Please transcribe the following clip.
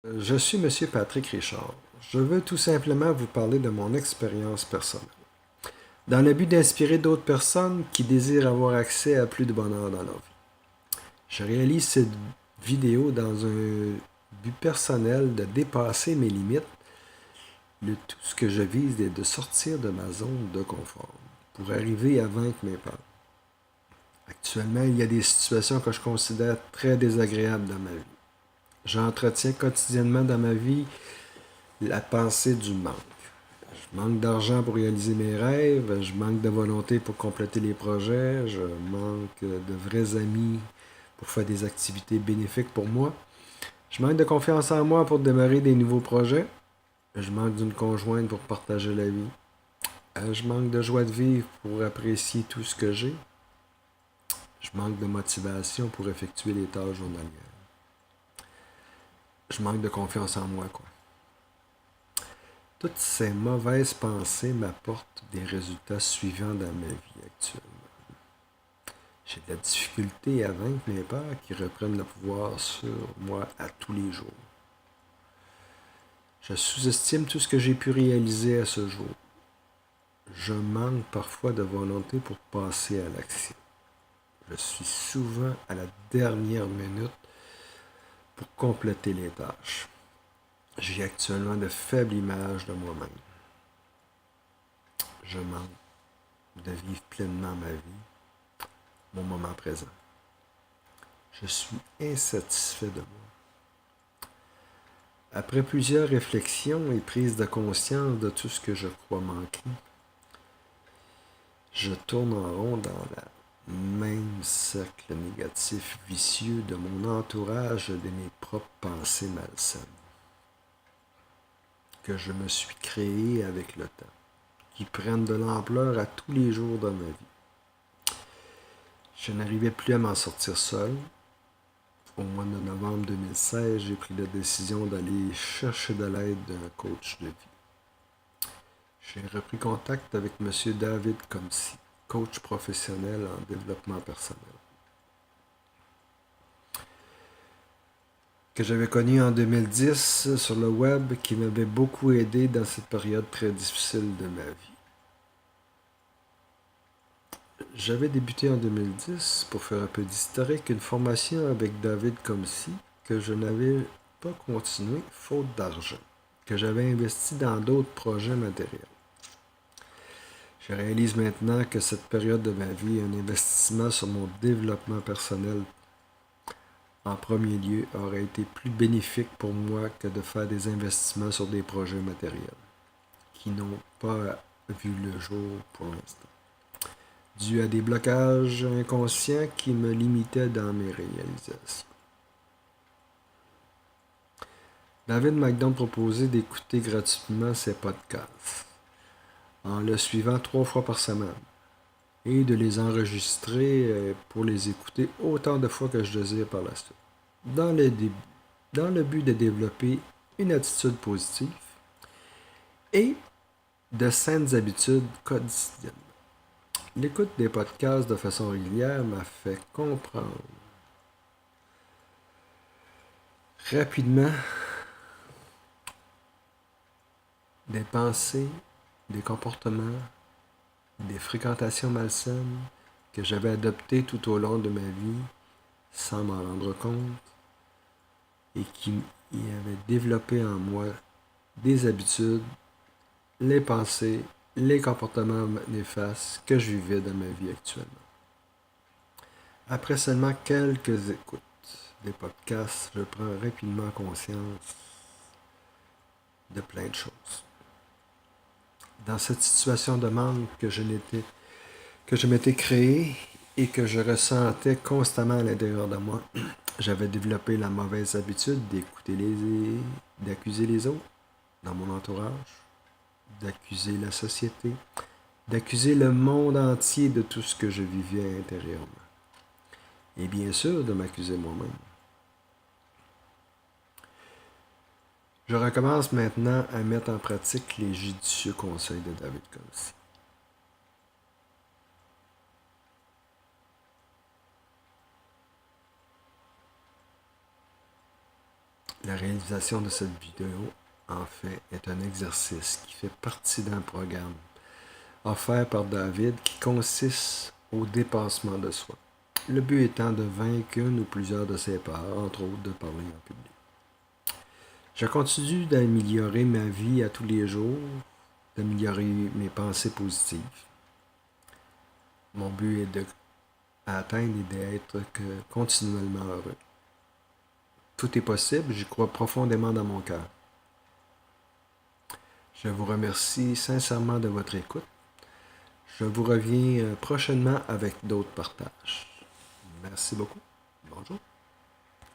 Je suis Monsieur Patrick Richard. Je veux tout simplement vous parler de mon expérience personnelle, dans le but d'inspirer d'autres personnes qui désirent avoir accès à plus de bonheur dans leur vie. Je réalise cette vidéo dans un but personnel de dépasser mes limites. Tout ce que je vise est de sortir de ma zone de confort pour arriver à vaincre mes peurs. Actuellement, il y a des situations que je considère très désagréables dans ma vie. J'entretiens quotidiennement dans ma vie la pensée du manque. Je manque d'argent pour réaliser mes rêves, je manque de volonté pour compléter les projets, je manque de vrais amis pour faire des activités bénéfiques pour moi. Je manque de confiance en moi pour démarrer des nouveaux projets. Je manque d'une conjointe pour partager la vie. Je manque de joie de vivre pour apprécier tout ce que j'ai. Je manque de motivation pour effectuer les tâches journalières. Je manque de confiance en moi, quoi. Toutes ces mauvaises pensées m'apportent des résultats suivants dans ma vie actuelle. J'ai de la difficulté à vaincre mes peurs qui reprennent le pouvoir sur moi à tous les jours. Je sous-estime tout ce que j'ai pu réaliser à ce jour. Je manque parfois de volonté pour passer à l'action. Je suis souvent à la dernière minute pour compléter les tâches. J'ai actuellement de faibles images de moi-même. Je manque de vivre pleinement ma vie, mon moment présent. Je suis insatisfait de moi. Après plusieurs réflexions et prise de conscience de tout ce que je crois manquer, je tourne en rond dans le même cercle négatif vicieux de mon entourage et de mes propres pensées malsaines que je me suis créé avec le temps, qui prennent de l'ampleur à tous les jours de ma vie. Je n'arrivais plus à m'en sortir seul. Au mois de novembre 2016, j'ai pris la décision d'aller chercher de l'aide d'un coach de vie. J'ai repris contact avec M. David Comsi, coach professionnel en développement personnel, que j'avais connu en 2010 sur le web, qui m'avait beaucoup aidé dans cette période très difficile de ma vie. J'avais débuté en 2010, pour faire un peu d'historique, une formation avec David Comsi que je n'avais pas continué faute d'argent, que j'avais investi dans d'autres projets matériels. Je réalise maintenant que cette période de ma vie est un investissement sur mon développement personnel en premier lieu aurait été plus bénéfique pour moi que de faire des investissements sur des projets matériels qui n'ont pas vu le jour pour l'instant, dû à des blocages inconscients qui me limitaient dans mes réalisations. David m'a donc proposé d'écouter gratuitement ses podcasts en le suivant 3 fois par semaine et de les enregistrer pour les écouter autant de fois que je désire par la suite. Dans le but de développer une attitude positive et de saines habitudes quotidiennes. L'écoute des podcasts de façon régulière m'a fait comprendre rapidement des pensées, des comportements, des fréquentations malsaines que j'avais adoptées tout au long de ma vie sans m'en rendre compte et qui avaient développé en moi des habitudes, les pensées, les comportements néfastes que je vivais dans ma vie actuellement. Après seulement quelques écoutes des podcasts, je prends rapidement conscience de plein de choses. Dans cette situation de manque que je m'étais créé et que je ressentais constamment à l'intérieur de moi, j'avais développé la mauvaise habitude d'accuser les autres dans mon entourage, d'accuser la société, d'accuser le monde entier de tout ce que je vivais intérieurement. Et bien sûr, de m'accuser moi-même. Je recommence maintenant à mettre en pratique les judicieux conseils de David Comsi. La réalisation de cette vidéo, en fait, est un exercice qui fait partie d'un programme offert par David qui consiste au dépassement de soi. Le but étant de vaincre une ou plusieurs de ses peurs, entre autres de parler en public. Je continue d'améliorer ma vie à tous les jours, d'améliorer mes pensées positives. Mon but est d'atteindre et d'être continuellement heureux. Tout est possible, j'y crois profondément dans mon cœur. Je vous remercie sincèrement de votre écoute. Je vous reviens prochainement avec d'autres partages. Merci beaucoup. Bonjour.